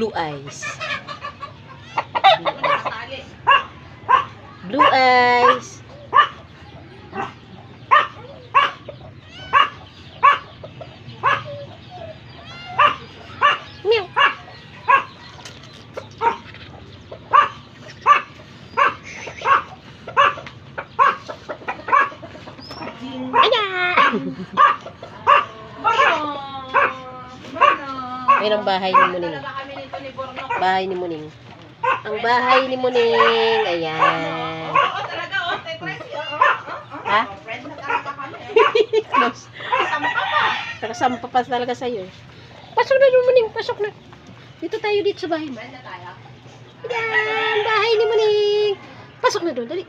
Blue eyes. Blue eyes. Meow. Ayun ang bahay ni Muning. Bahay ni Muning. Ang bahay ni Muning. Ayan. Ha? Close. Nakasampa pa talaga sa'yo. Pasok na yung Muning. Pasok na. Dito tayo dito sa bahay mo. Ayan. Bahay ni Muning. Pasok na doon. Dali.